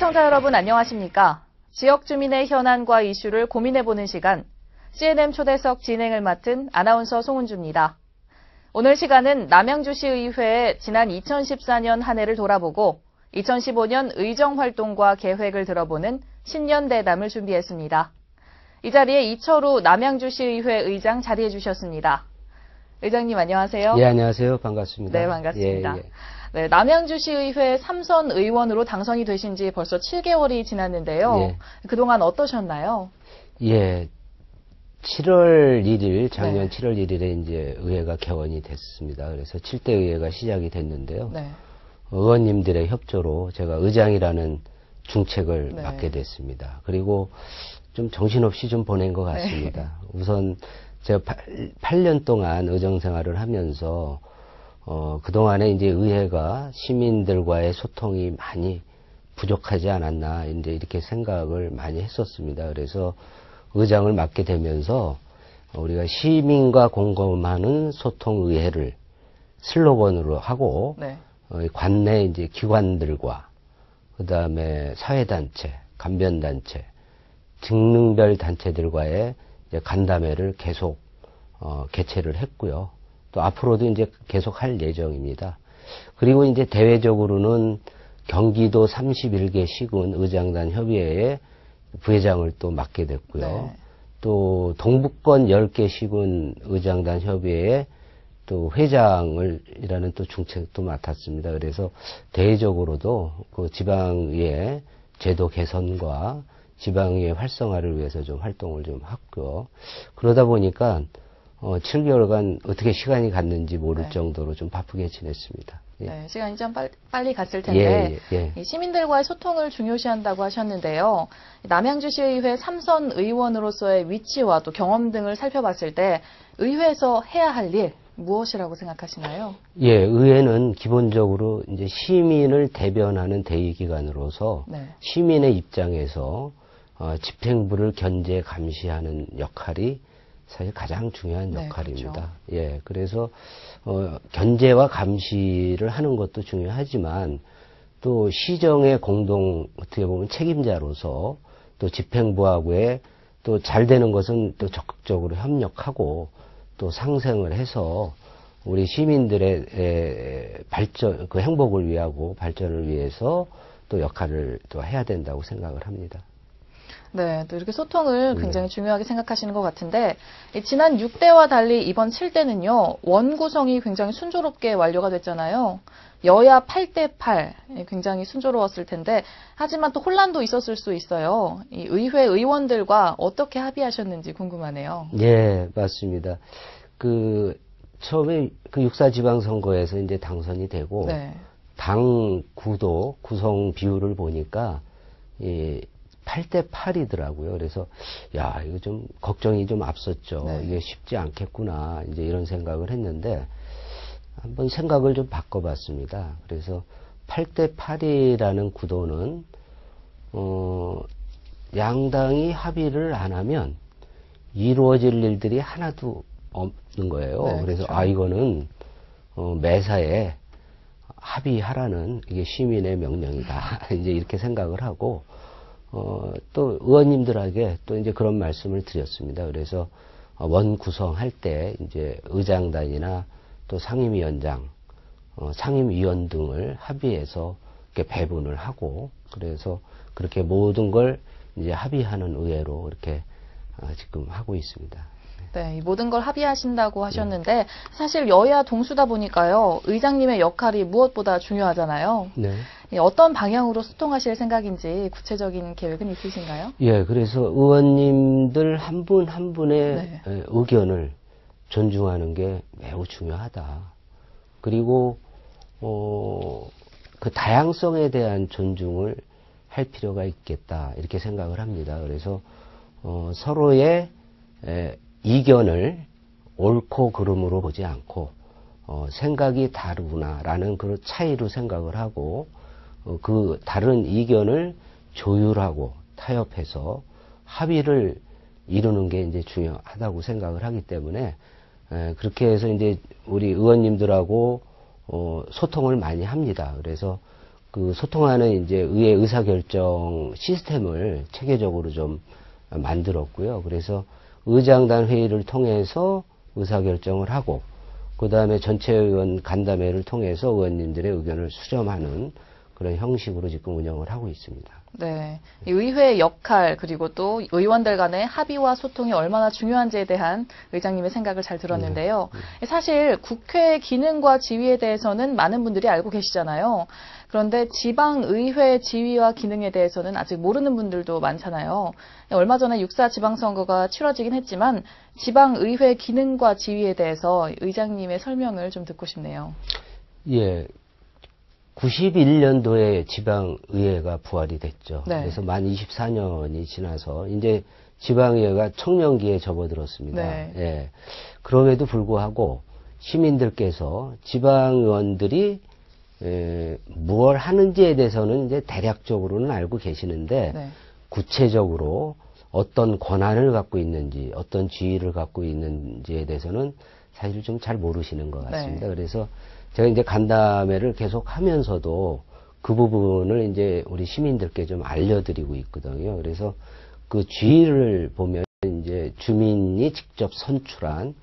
시청자 여러분 안녕하십니까? 지역 주민의 현안과 이슈를 고민해보는 시간, CNN 초대석 진행을 맡은 아나운서 송은주입니다. 오늘 시간은 남양주시의회의 지난 2014년 한 해를 돌아보고 2015년 의정활동과 계획을 들어보는 신년대담을 준비했습니다. 이 자리에 이철우 남양주시의회 의장 자리해 주셨습니다. 의장님 안녕하세요. 예, 안녕하세요. 반갑습니다. 네, 반갑습니다. 예. 네, 남양주시의회 3선 의원으로 당선이 되신 지 벌써 7개월이 지났는데요. 예. 그동안 어떠셨나요? 예. 7월 1일, 작년 네. 7월 1일에 이제 의회가 개원이 됐습니다. 그래서 7대 의회가 시작이 됐는데요. 네. 의원님들의 협조로 제가 의장이라는 중책을 네. 맡게 됐습니다. 그리고 좀 정신없이 좀 보낸 것 같습니다. 네. 우선 제가 8년 동안 의정 생활을 하면서 그동안에 이제 의회가 시민들과의 소통이 많이 부족하지 않았나, 이제 이렇게 생각을 많이 했었습니다. 그래서 의장을 맡게 되면서 우리가 시민과 공감하는 소통의회를 슬로건으로 하고, 네. 관내 이제 기관들과, 그 다음에 사회단체, 간변단체, 직능별 단체들과의 이제 간담회를 계속, 개최를 했고요. 또 앞으로도 이제 계속 할 예정입니다. 그리고 이제 대외적으로는 경기도 31개 시군 의장단 협의회에 부회장을 또 맡게 됐고요. 네. 또 동북권 10개 시군 의장단 협의회에 또 회장이라는 또 중책도 맡았습니다. 그래서 대외적으로도 그 지방의회 제도 개선과 지방의회 활성화를 위해서 좀 활동을 좀 했고요. 그러다 보니까 7개월간 어떻게 시간이 갔는지 모를 네. 정도로 좀 바쁘게 지냈습니다. 예. 네, 시간이 좀 빨리 갔을 텐데 예. 이 시민들과의 소통을 중요시한다고 하셨는데요. 남양주시의회 3선 의원으로서의 위치와 또 경험 등을 살펴봤을 때 의회에서 해야 할 일 무엇이라고 생각하시나요? 예, 의회는 기본적으로 이제 시민을 대변하는 대의기관으로서 네. 시민의 입장에서 집행부를 견제 감시하는 역할이 사실 가장 중요한 네, 역할입니다. 그렇죠. 예, 그래서 견제와 감시를 하는 것도 중요하지만 또 시정의 공동 어떻게 보면 책임자로서 또 집행부하고의 또 잘 되는 것은 또 적극적으로 협력하고 또 상생을 해서 우리 시민들의 발전, 그 행복을 위하고 발전을 위해서 또 역할을 또 해야 된다고 생각을 합니다. 네, 또 이렇게 소통을 굉장히 중요하게 생각하시는 것 같은데 지난 6대와 달리 이번 7대는요. 원 구성이 굉장히 순조롭게 완료가 됐잖아요. 여야 8대8 굉장히 순조로웠을 텐데 하지만 또 혼란도 있었을 수 있어요. 이 의회 의원들과 어떻게 합의하셨는지 궁금하네요. 예, 맞습니다. 처음에 그 6.4 지방선거에서 이제 당선이 되고 네. 당 구도 구성 비율을 보니까 8대8이더라고요. 그래서 야, 이거 좀 걱정이 좀 앞섰죠. 네. 이게 쉽지 않겠구나. 이제 이런 생각을 했는데 한번 생각을 좀 바꿔봤습니다. 그래서 8대8이라는 구도는 양당이 합의를 안 하면 이루어질 일들이 하나도 없는 거예요. 네, 그래서 그렇죠. 이거는 매사에 합의하라는 이게 시민의 명령이다. 이제 이렇게 생각을 하고 또 의원님들에게 또 이제 그런 말씀을 드렸습니다. 그래서 원 구성할 때 이제 의장단이나 또 상임위원장, 상임위원 등을 합의해서 이렇게 배분을 하고 그래서 그렇게 모든 걸 이제 합의하는 의회로 이렇게 지금 하고 있습니다. 네, 이 모든 걸 합의하신다고 하셨는데 사실 여야 동수다 보니까요. 의장님의 역할이 무엇보다 중요하잖아요. 네. 어떤 방향으로 소통하실 생각인지 구체적인 계획은 있으신가요? 예, 그래서 의원님들 한 분 한 분의 네. 의견을 존중하는 게 매우 중요하다. 그리고 그 다양성에 대한 존중을 할 필요가 있겠다. 이렇게 생각을 합니다. 그래서 서로의 이견을 옳고 그름으로 보지 않고 생각이 다르구나라는 그런 차이로 생각을 하고 그 다른 이견을 조율하고 타협해서 합의를 이루는 게 이제 중요하다고 생각을 하기 때문에 그렇게 해서 이제 우리 의원님들하고 소통을 많이 합니다. 그래서 그 소통하는 이제 의회 의사결정 시스템을 체계적으로 좀 만들었고요. 그래서 의장단 회의를 통해서 의사결정을 하고, 그 다음에 전체 의원 간담회를 통해서 의원님들의 의견을 수렴하는 그런 형식으로 지금 운영을 하고 있습니다. 네. 이 의회의 역할, 그리고 또 의원들 간의 합의와 소통이 얼마나 중요한지에 대한 의장님의 생각을 잘 들었는데요. 사실 국회 기능과 지위에 대해서는 많은 분들이 알고 계시잖아요. 그런데 지방의회 지위와 기능에 대해서는 아직 모르는 분들도 많잖아요. 얼마 전에 6.4 지방선거가 치러지긴 했지만 지방의회 기능과 지위에 대해서 의장님의 설명을 좀 듣고 싶네요. 예. 91년도에 지방의회가 부활이 됐죠. 네. 그래서 만 24년이 지나서 이제 지방의회가 청년기에 접어들었습니다. 네. 예. 그럼에도 불구하고 시민들께서 지방의원들이 무엇 하는지에 대해서는 이제 대략적으로는 알고 계시는데 네. 구체적으로 어떤 권한을 갖고 있는지, 어떤 지위를 갖고 있는지에 대해서는 사실 좀 잘 모르시는 것 같습니다. 네. 그래서 제가 이제 간담회를 계속 하면서도 그 부분을 이제 우리 시민들께 좀 알려드리고 있거든요. 그래서 그 지위를 보면 이제 주민이 직접 선출한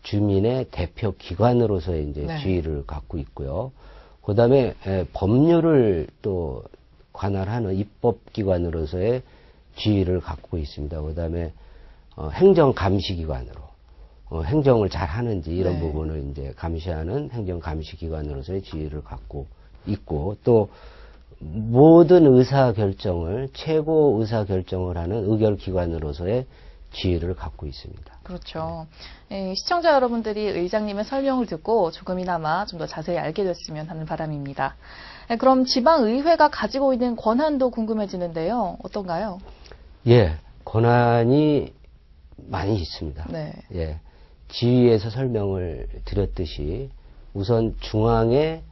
주민의 대표 기관으로서의 이제 네. 지위를 갖고 있고요. 그 다음에 법률을 또 관할하는 입법기관으로서의 지위를 갖고 있습니다. 그 다음에 행정감시기관으로 행정을 잘 하는지 이런 네. 부분을 이제 감시하는 행정감시기관으로서의 지위를 갖고 있고, 또 모든 의사결정을 최고 의사결정을 하는 의결기관으로서의 지위를 갖고 있습니다. 그렇죠. 시청자 여러분들이 의장님의 설명을 듣고 조금이나마 좀 더 자세히 알게 됐으면 하는 바람입니다. 그럼 지방의회가 가지고 있는 권한도 궁금해지는데요. 어떤가요? 예, 권한이 많이 있습니다. 네. 예, 지위에서 설명을 드렸듯이 우선 중앙의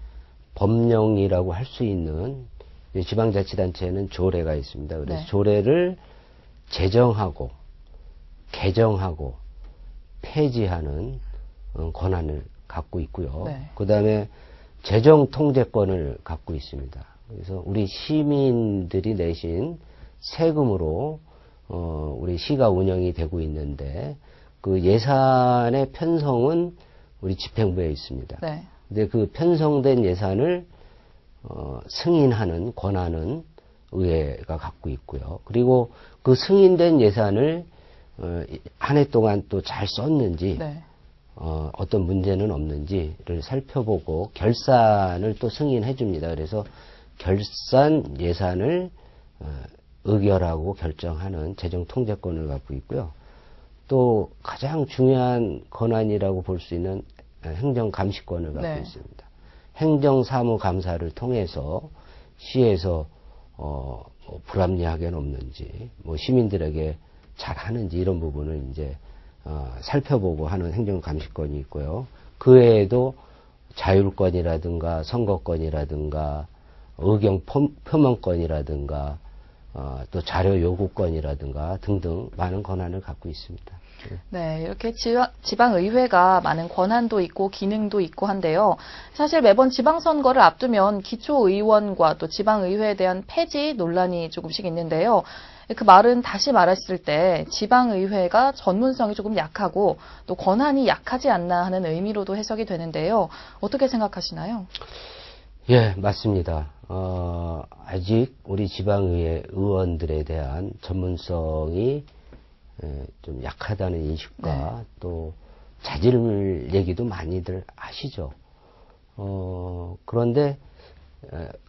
법령이라고 할 수 있는 지방자치단체에는 조례가 있습니다. 그래서 네. 조례를 제정하고 개정하고 폐지하는 권한을 갖고 있고요. 네. 그 다음에 재정 통제권을 갖고 있습니다. 그래서 우리 시민들이 내신 세금으로 우리 시가 운영이 되고 있는데 그 예산의 편성은 우리 집행부에 있습니다. 네. 근데 그 편성된 예산을 승인하는 권한은 의회가 갖고 있고요. 그리고 그 승인된 예산을 한 해 동안 또 잘 썼는지 네. 어떤 문제는 없는지를 살펴보고 결산을 또 승인해 줍니다. 그래서 결산 예산을 의결하고 결정하는 재정 통제권을 갖고 있고요. 또 가장 중요한 권한이라고 볼 수 있는 행정감시권을 갖고 네. 있습니다. 행정사무감사를 통해서 시에서 불합리하게는 없는지, 뭐 시민들에게 잘 하는지 이런 부분을 이제 살펴보고 하는 행정감시권이 있고요. 그 외에도 자율권이라든가 선거권이라든가 의견 표명권이라든가 또 자료 요구권이라든가 등등 많은 권한을 갖고 있습니다. 네, 이렇게 지방의회가 많은 권한도 있고 기능도 있고 한데요. 사실 매번 지방선거를 앞두면 기초의원과 또 지방의회에 대한 폐지 논란이 조금씩 있는데요. 그 말은 다시 말했을 때 지방의회가 전문성이 조금 약하고 또 권한이 약하지 않나 하는 의미로도 해석이 되는데요. 어떻게 생각하시나요? 예, 맞습니다. 아직 우리 지방의회 의원들에 대한 전문성이 좀 약하다는 인식과 네. 또 자질 얘기도 많이들 하시죠. 그런데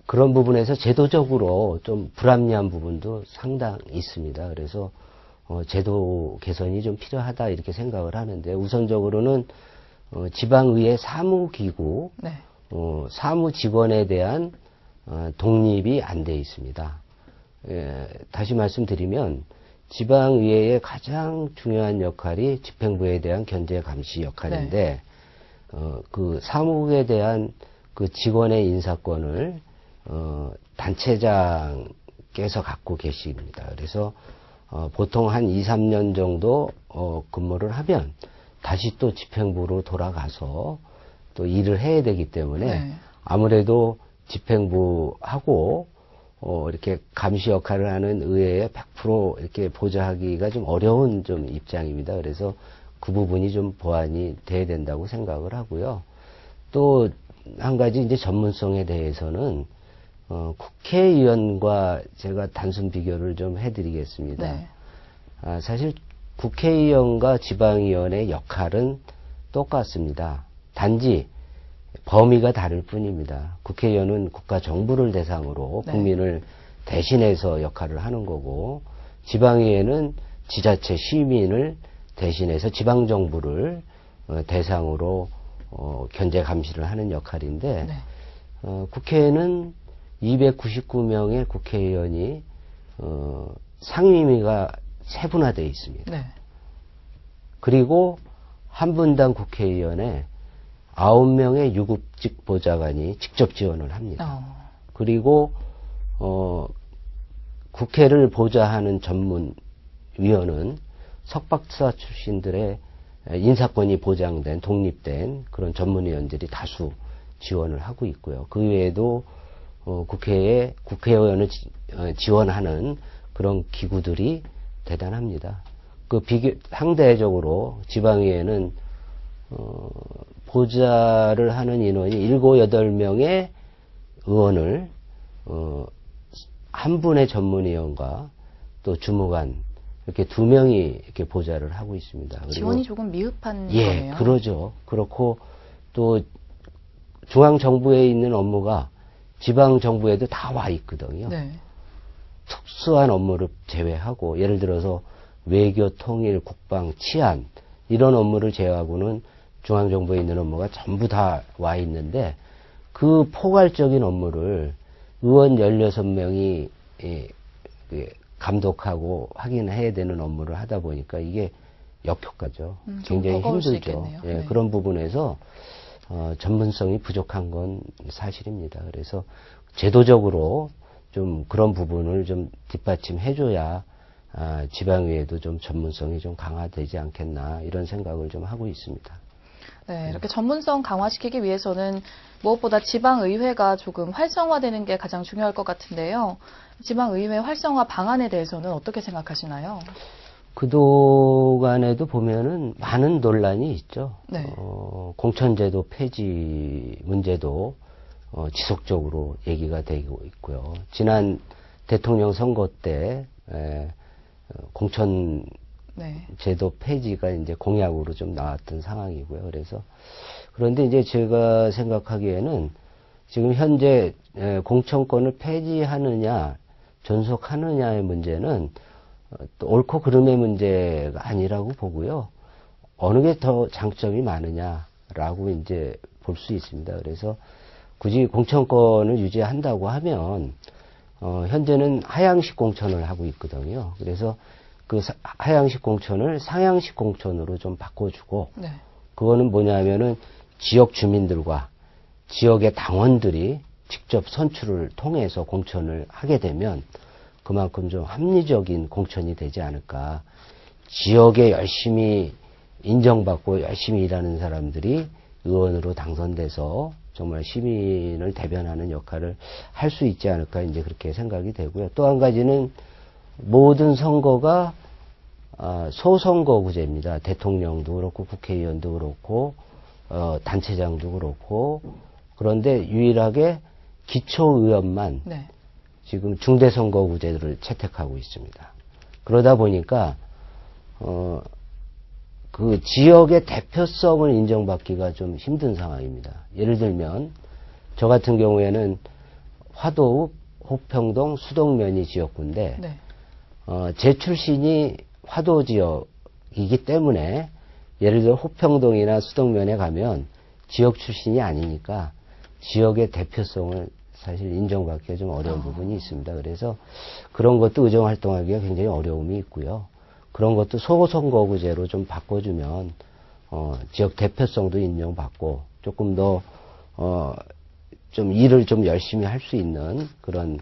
그런 부분에서 제도적으로 좀 불합리한 부분도 상당히 있습니다. 그래서 제도 개선이 좀 필요하다 이렇게 생각을 하는데, 우선적으로는 지방의회 사무기구, 네. 사무직원에 대한 독립이 안 돼 있습니다. 다시 말씀드리면 지방의회의 가장 중요한 역할이 집행부에 대한 견제 감시 역할인데, 그 사무국에 대한 그 직원의 인사권을 단체장께서 갖고 계십니다. 그래서 보통 한 2, 3년 정도 근무를 하면 다시 또 집행부로 돌아가서 또 일을 해야 되기 때문에 네. 아무래도 집행부하고 이렇게 감시 역할을 하는 의회에 100% 이렇게 보좌하기가 좀 어려운 좀 입장입니다. 그래서 그 부분이 좀 보완이 돼야 된다고 생각을 하고요. 또 한 가지 이제 전문성에 대해서는 국회의원과 제가 단순 비교를 좀 해드리겠습니다. 네. 사실 국회의원과 지방의원의 역할은 똑같습니다. 단지 범위가 다를 뿐입니다. 국회의원은 국가 정부를 대상으로 네. 국민을 대신해서 역할을 하는 거고, 지방의회는 지자체 시민을 대신해서 지방정부를 대상으로 견제 감시를 하는 역할인데, 네. 국회에는 299명의 국회의원이 상임위가 세분화되어 있습니다. 네. 그리고 한 분당 국회의원에 9명의 유급직 보좌관이 직접 지원을 합니다. 그리고 국회를 보좌하는 전문위원은 석박사 출신들의 인사권이 보장된 독립된 그런 전문위원들이 다수 지원을 하고 있고요. 그 외에도 국회에 국회의원을 지원하는 그런 기구들이 대단합니다. 그 상대적으로 지방의회는 보좌를 하는 인원이 7, 8명의 의원을 한 분의 전문위원과 또 주무관 이렇게 2명이 이렇게 보좌를 하고 있습니다. 그리고 지원이 조금 미흡한 예, 거네요. 그러죠. 그렇고 또 중앙 정부에 있는 업무가 지방 정부에도 다 와 있거든요. 네. 특수한 업무를 제외하고, 예를 들어서 외교, 통일, 국방, 치안 이런 업무를 제외하고는 중앙 정부에 있는 업무가 전부 다 와 있는데, 그 포괄적인 업무를 의원 16명이 감독하고 확인해야 되는 업무를 하다 보니까 이게 역효과죠. 굉장히 힘들죠. 예, 네. 그런 부분에서 전문성이 부족한 건 사실입니다. 그래서 제도적으로 좀 그런 부분을 좀 뒷받침해줘야 지방의회도 좀 전문성이 좀 강화되지 않겠나, 이런 생각을 좀 하고 있습니다. 네, 이렇게 전문성 강화시키기 위해서는 무엇보다 지방의회가 조금 활성화되는 게 가장 중요할 것 같은데요. 지방의회 활성화 방안에 대해서는 어떻게 생각하시나요? 그동안에도 보면은 많은 논란이 있죠. 네. 공천제도 폐지 문제도 지속적으로 얘기가 되고 있고요. 지난 대통령 선거 때 공천 네. 제도 폐지가 이제 공약으로 좀 나왔던 상황이고요. 그런데 이제 제가 생각하기에는 지금 현재 공천권을 폐지하느냐 존속하느냐의 문제는 또 옳고 그름의 문제가 아니라고 보고요. 어느 게 더 장점이 많으냐라고 이제 볼 수 있습니다. 그래서 굳이 공천권을 유지한다고 하면 현재는 하향식 공천을 하고 있거든요. 그래서 그 하향식 공천을 상향식 공천으로 좀 바꿔주고, 네. 그거는 뭐냐면은 지역 주민들과 지역의 당원들이 직접 선출을 통해서 공천을 하게 되면 그만큼 좀 합리적인 공천이 되지 않을까. 지역에 열심히 인정받고 열심히 일하는 사람들이 의원으로 당선돼서 정말 시민을 대변하는 역할을 할 수 있지 않을까, 이제 그렇게 생각이 되고요. 또 한 가지는 모든 선거가 소선거구제입니다. 대통령도 그렇고 국회의원도 그렇고 단체장도 그렇고. 그런데 유일하게 기초의원만 네. 지금 중대선거구제를 채택하고 있습니다. 그러다 보니까 그 지역의 대표성을 인정받기가 좀 힘든 상황입니다. 예를 들면 저 같은 경우에는 화도읍, 호평동, 수덕면이 지역구인데 네. 제 출신이 화도 지역이기 때문에 예를 들어 호평동이나 수덕면에 가면 지역 출신이 아니니까 지역의 대표성을 사실 인정받기가 좀 어려운 부분이 있습니다. 그래서 그런 것도 의정활동하기가 굉장히 어려움이 있고요. 그런 것도 소선거구제로 좀 바꿔주면 지역 대표성도 인정받고 조금 더 좀 일을 좀 열심히 할 수 있는 그런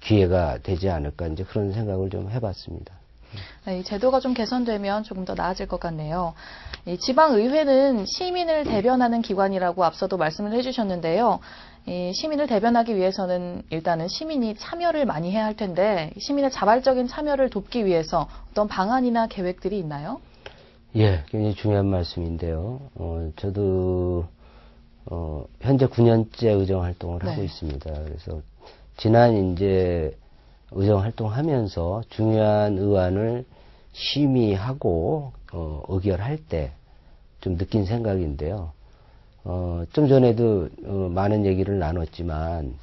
기회가 되지 않을까, 이제 그런 생각을 좀 해봤습니다. 네, 이 제도가 좀 개선되면 조금 더 나아질 것 같네요. 이 지방의회는 시민을 대변하는 기관이라고 앞서도 말씀을 해주셨는데요. 이 시민을 대변하기 위해서는 일단은 시민이 참여를 많이 해야 할 텐데 시민의 자발적인 참여를 돕기 위해서 어떤 방안이나 계획들이 있나요? 예, 굉장히 중요한 말씀인데요. 저도 현재 9년째 의정 활동을 네. 하고 있습니다. 그래서 지난 이제 의정 활동하면서 중요한 의안을 심의하고 의결할 때 좀 느낀 생각인데요. 좀 전에도 많은 얘기를 나눴지만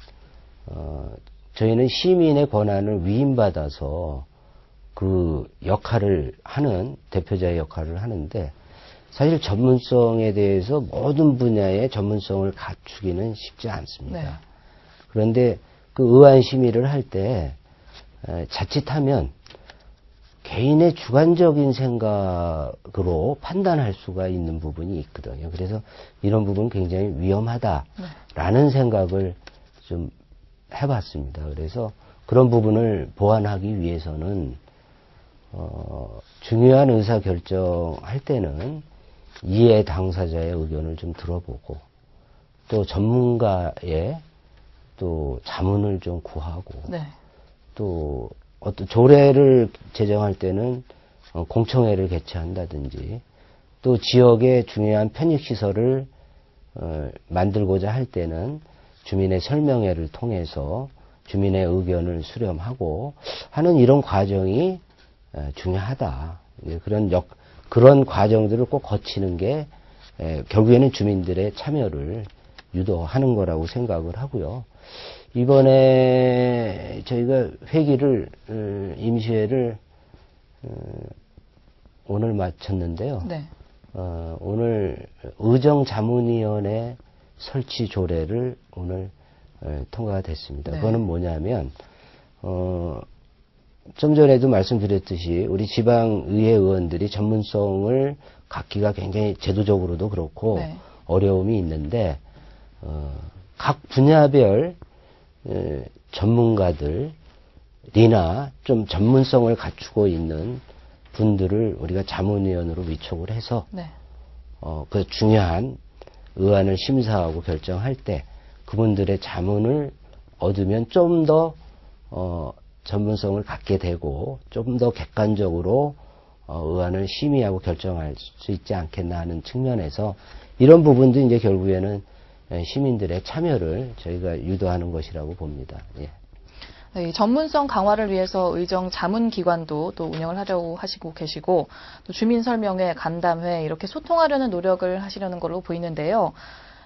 저희는 시민의 권한을 위임받아서 그 역할을 하는 대표자의 역할을 하는데 사실 전문성에 대해서 모든 분야의 전문성을 갖추기는 쉽지 않습니다. 네. 그런데 그 의안 심의를 할 때 자칫하면 개인의 주관적인 생각으로 판단할 수가 있는 부분이 있거든요. 그래서 이런 부분은 굉장히 위험하다라는 생각을 좀 해봤습니다. 그래서 그런 부분을 보완하기 위해서는 중요한 의사결정할 때는 이해 당사자의 의견을 좀 들어보고 또 전문가의 또 자문을 좀 구하고 네. 또 어떤 조례를 제정할 때는 공청회를 개최한다든지 또 지역의 중요한 편익시설을 만들고자 할 때는 주민의 설명회를 통해서 주민의 의견을 수렴하고 하는 이런 과정이 중요하다. 그런 과정들을 꼭 거치는 게 결국에는 주민들의 참여를 유도하는 거라고 생각을 하고요. 이번에 저희가 임시회를 오늘 마쳤는데요. 네. 오늘 의정자문위원회 설치 조례를 오늘 통과가 됐습니다. 네. 그거는 뭐냐면 좀 전에도 말씀드렸듯이 우리 지방의회 의원들이 전문성을 갖기가 굉장히 제도적으로도 그렇고 네. 어려움이 있는데 각 분야별 전문가들이나 좀 전문성을 갖추고 있는 분들을 우리가 자문위원으로 위촉을 해서 네. 그 중요한 의안을 심사하고 결정할 때 그분들의 자문을 얻으면 좀 더 전문성을 갖게 되고 좀 더 객관적으로 의안을 심의하고 결정할 수 있지 않겠나 하는 측면에서 이런 부분도 이제 결국에는 시민들의 참여를 저희가 유도하는 것이라고 봅니다. 예. 네, 이 전문성 강화를 위해서 의정 자문기관도 또 운영을 하려고 하시고 계시고 또 주민 설명회, 간담회 이렇게 소통하려는 노력을 하시려는 걸로 보이는데요.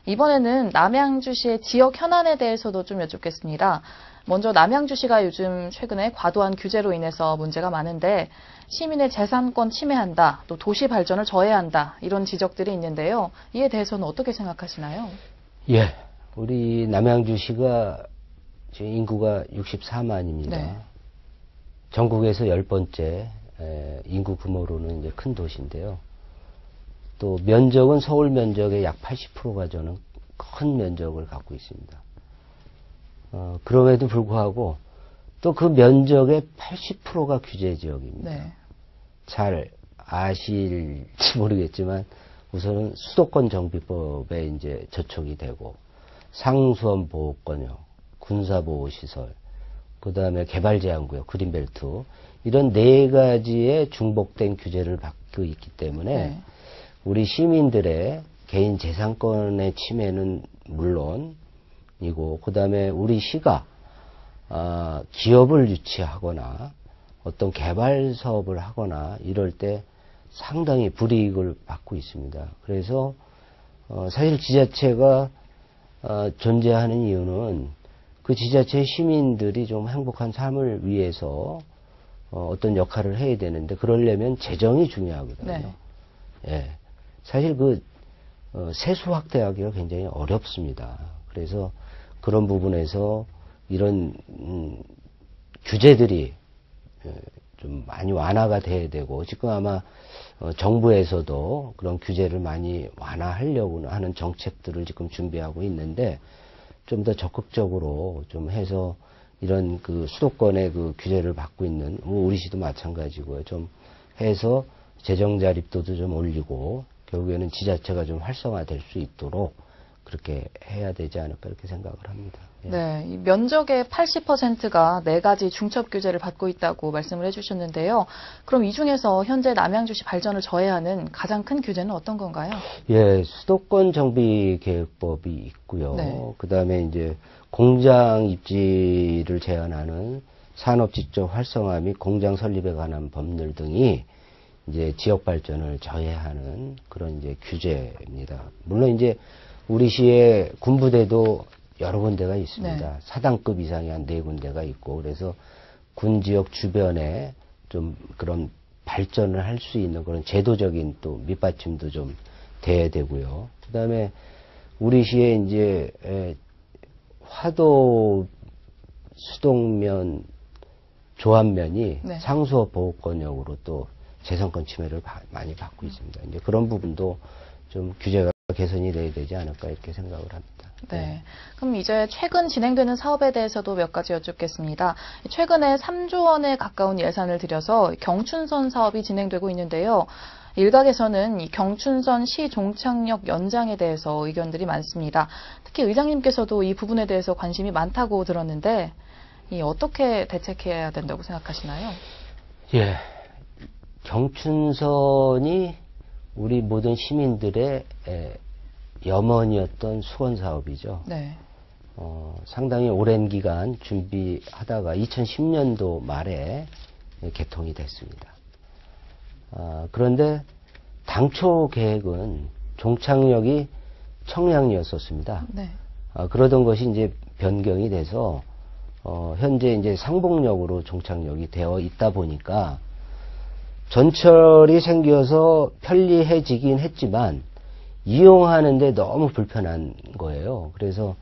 이번에는 남양주시의 지역 현안에 대해서도 좀 여쭙겠습니다. 먼저 남양주시가 요즘 최근에 과도한 규제로 인해서 문제가 많은데 시민의 재산권 침해한다, 또 도시 발전을 저해한다 이런 지적들이 있는데요. 이에 대해서는 어떻게 생각하시나요? 예, 우리 남양주시가 지금 인구가 64만입니다. 네. 전국에서 10번째 인구 규모로는 이제 큰 도시인데요. 또 면적은 서울 면적의 약 80%가 저는 큰 면적을 갖고 있습니다. 그럼에도 불구하고 또 그 면적의 80%가 규제 지역입니다. 네. 잘 아실지 모르겠지만 우선은 수도권 정비법에 이제 저촉이 되고 상수원 보호권역, 군사보호시설, 그 다음에 개발제한구역, 그린벨트 이런 4가지의 중복된 규제를 받고 있기 때문에 네. 우리 시민들의 개인 재산권의 침해는 물론이고 그 다음에 우리 시가 기업을 유치하거나 어떤 개발 사업을 하거나 이럴 때 상당히 불이익을 받고 있습니다. 그래서 사실 지자체가 존재하는 이유는 그 지자체 시민들이 좀 행복한 삶을 위해서 어떤 역할을 해야 되는데 그러려면 재정이 중요하거든요. 네. 예. 사실 그 세수 확대하기가 굉장히 어렵습니다. 그래서 그런 부분에서 이런 규제들이 좀 많이 완화가 돼야 되고 지금 아마 정부에서도 그런 규제를 많이 완화하려고 하는 정책들을 지금 준비하고 있는데 좀 더 적극적으로 좀 해서 이런 그 수도권의 그 규제를 받고 있는 우리 시도 마찬가지고요. 좀 해서 재정 자립도도 좀 올리고 결국에는 지자체가 좀 활성화될 수 있도록 그렇게 해야 되지 않을까 이렇게 생각을 합니다. 예. 네, 이 면적의 80%가 4가지 중첩 규제를 받고 있다고 말씀을 해주셨는데요. 그럼 이 중에서 현재 남양주시 발전을 저해하는 가장 큰 규제는 어떤 건가요? 예, 수도권 정비 계획법이 있고요. 네. 그다음에 이제 공장 입지를 제한하는 산업 지적 활성화 및 공장 설립에 관한 법률 등이 이제 지역 발전을 저해하는 그런 이제 규제입니다. 물론 이제 우리 시의 군부대도 여러 군데가 있습니다. 네. 사단급 이상이 한 4군데가 있고, 그래서 군 지역 주변에 좀 그런 발전을 할 수 있는 그런 제도적인 또 밑받침도 좀 돼야 되고요. 그 다음에 우리 시에 이제 화도 수동면 조합면이 네. 상수업 보호권역으로 또 재산권 침해를 많이 받고 있습니다. 이제 그런 부분도 좀 규제가 개선이 돼야 되지 않을까 이렇게 생각을 합니다. 네. 그럼 이제 최근 진행되는 사업에 대해서도 몇 가지 여쭙겠습니다. 최근에 3조 원에 가까운 예산을 들여서 경춘선 사업이 진행되고 있는데요. 일각에서는 이 경춘선 시 종착역 연장에 대해서 의견들이 많습니다. 특히 의장님께서도 이 부분에 대해서 관심이 많다고 들었는데 어떻게 대책해야 된다고 생각하시나요? 예. 경춘선이 우리 모든 시민들의 염원이었던 수건 사업이죠. 네. 상당히 오랜 기간 준비하다가 2010년도 말에 개통이 됐습니다. 그런데 당초 계획은 종착역이 청량리였었습니다. 네. 그러던 것이 이제 변경이 돼서 현재 이제 상봉역으로 종착역이 되어 있다 보니까 전철이 생겨서 편리해지긴 했지만 이용하는데 너무 불편한 거예요. 그래서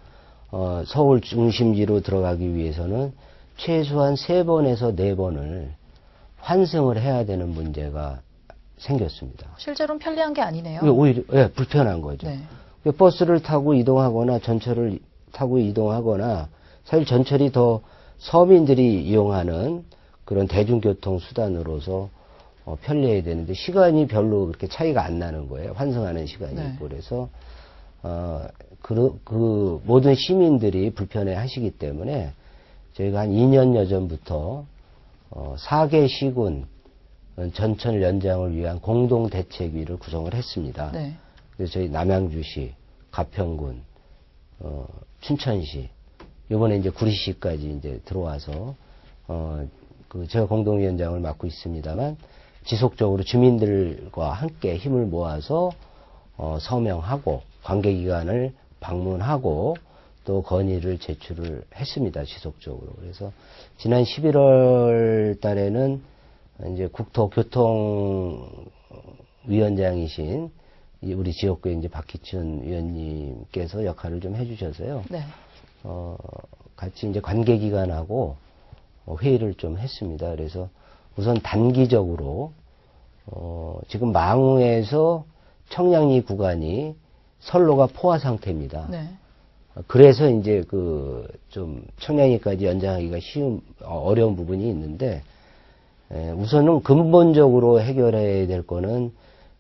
서울 중심지로 들어가기 위해서는 최소한 3번에서 4번을 환승을 해야 되는 문제가 생겼습니다. 실제로는 편리한 게 아니네요. 오히려 불편한 거죠. 네. 버스를 타고 이동하거나 전철을 타고 이동하거나 사실 전철이 더 서민들이 이용하는 그런 대중교통 수단으로서 편리해야 되는데 시간이 별로 그렇게 차이가 안 나는 거예요. 환승하는 시간이 네. 있고 그래서 그 모든 시민들이 불편해 하시기 때문에 저희가 한 2년여 전부터 4개 시군 전철 연장을 위한 공동 대책위를 구성을 했습니다. 네. 그래서 저희 남양주시, 가평군, 춘천시, 이번에 이제 구리시까지 이제 들어와서 제가 공동위원장을 맡고 있습니다만 지속적으로 주민들과 함께 힘을 모아서 서명하고 관계기관을 방문하고 또 건의를 제출을 했습니다. 지속적으로. 그래서 지난 11월 달에는 이제 국토교통위원장이신 우리 지역구의 이제 박희춘 위원님께서 역할을 좀 해주셔서요. 네. 같이 이제 관계기관하고 회의를 좀 했습니다. 그래서 우선 단기적으로 지금 망우에서 청량리 구간이 선로가 포화 상태입니다. 네. 그래서 이제 좀 청량리까지 연장하기가 어려운 부분이 있는데 우선은 근본적으로 해결해야 될 거는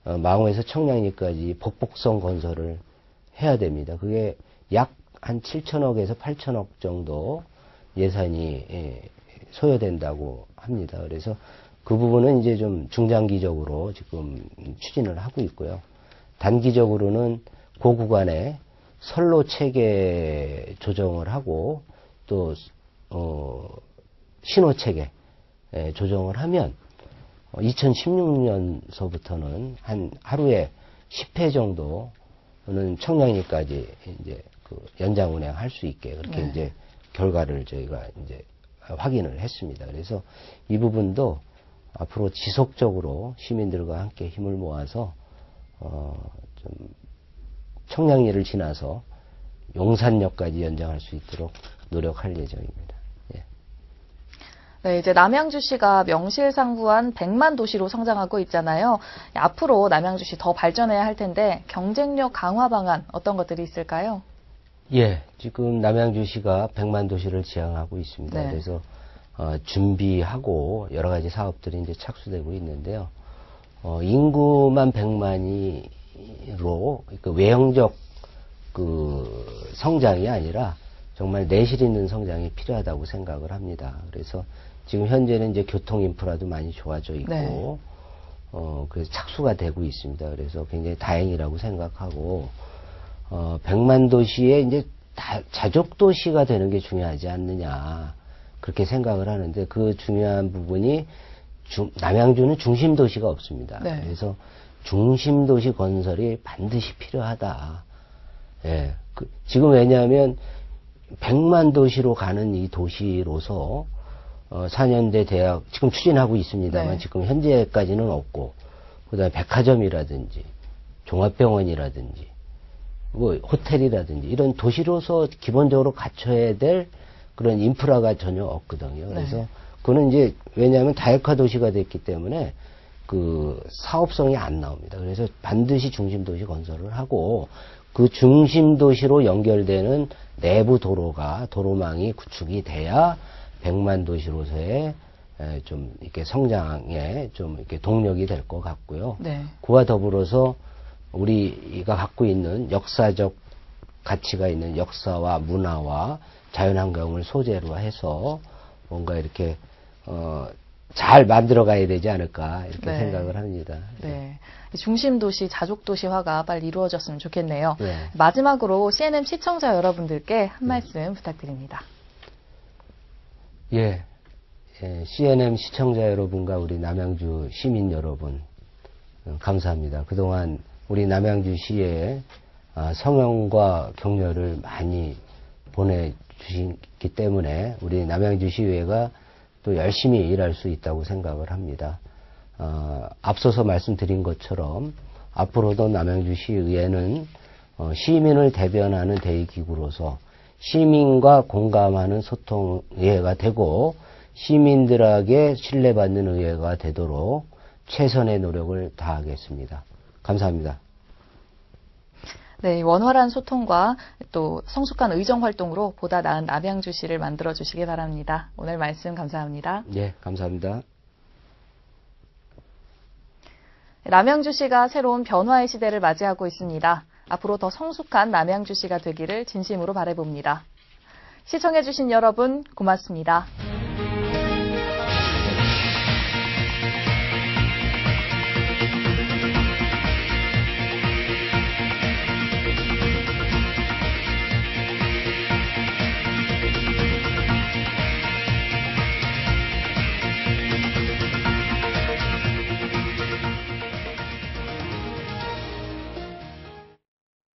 망우에서 청량리까지 복복성 건설을 해야 됩니다. 그게 약 한 7천억에서 8천억 정도 예산이 소요된다고 합니다. 그래서 그 부분은 이제 좀 중장기적으로 지금 추진을 하고 있고요. 단기적으로는 그 구간에 선로 체계 조정을 하고 또 신호 체계 조정을 하면 2016년서부터는 한 하루에 10회 정도는 청량리까지 이제 연장 운행할 수 있게 그렇게 네. 이제 결과를 저희가 이제 확인을 했습니다. 그래서 이 부분도 앞으로 지속적으로 시민들과 함께 힘을 모아서 좀 청량리를 지나서 용산역까지 연장할 수 있도록 노력할 예정입니다. 예. 네, 이제 남양주시가 명실상부한 100만 도시로 성장하고 있잖아요. 앞으로 남양주시 더 발전해야 할 텐데 경쟁력 강화 방안 어떤 것들이 있을까요? 예, 지금 남양주시가 100만 도시를 지향하고 있습니다. 네. 그래서 준비하고 여러 가지 사업들이 이제 착수되고 있는데요. 인구만 100만이로 외형적 그 성장이 아니라 정말 내실 있는 성장이 필요하다고 생각을 합니다. 그래서 지금 현재는 이제 교통 인프라도 많이 좋아져 있고, 네. 그래서 착수가 되고 있습니다. 그래서 굉장히 다행이라고 생각하고, 100만 도시에 이제 자족 도시가 되는 게 중요하지 않느냐, 그렇게 생각을 하는데, 그 중요한 부분이 남양주는 중심 도시가 없습니다. 네. 그래서 중심 도시 건설이 반드시 필요하다. 예. 지금 왜냐하면 100만 도시로 가는 이 도시로서 4년대 대학 지금 추진하고 있습니다만 네. 지금 현재까지는 없고, 그다음에 백화점이라든지 종합병원이라든지 뭐 호텔이라든지 이런 도시로서 기본적으로 갖춰야 될 그런 인프라가 전혀 없거든요. 그래서 네. 그거는 이제 왜냐하면 다액화 도시가 됐기 때문에 그 사업성이 안 나옵니다. 그래서 반드시 중심 도시 건설을 하고, 그 중심 도시로 연결되는 내부 도로망이 구축이 돼야 100만 도시로서의 좀 이렇게 성장에 좀 이렇게 동력이 될 것 같고요. 네. 그와 더불어서 우리가 갖고 있는 역사적 가치가 있는 역사와 문화와 자연환경을 소재로 해서 뭔가 이렇게 잘 만들어 가야 되지 않을까 이렇게 네. 생각을 합니다. 네. 중심 도시, 자족 도시화가 빨리 이루어졌으면 좋겠네요. 네. 마지막으로 CNN 시청자 여러분들께 한 말씀 부탁드립니다. 예, CNN 시청자 여러분과 우리 남양주 시민 여러분, 감사합니다. 그동안 우리 남양주시에 성원과 격려를 많이 보내주셨기 때문에 우리 남양주시의회가 또 열심히 일할 수 있다고 생각을 합니다. 앞서서 말씀드린 것처럼 앞으로도 남양주시의회는 시민을 대변하는 대의기구로서 시민과 공감하는 소통의회가 되고 시민들에게 신뢰받는 의회가 되도록 최선의 노력을 다하겠습니다. 감사합니다. 네, 원활한 소통과 또 성숙한 의정 활동으로 보다 나은 남양주시를 만들어 주시기 바랍니다. 오늘 말씀 감사합니다. 네, 감사합니다. 남양주시가 새로운 변화의 시대를 맞이하고 있습니다. 앞으로 더 성숙한 남양주시가 되기를 진심으로 바라봅니다. 시청해주신 여러분 고맙습니다.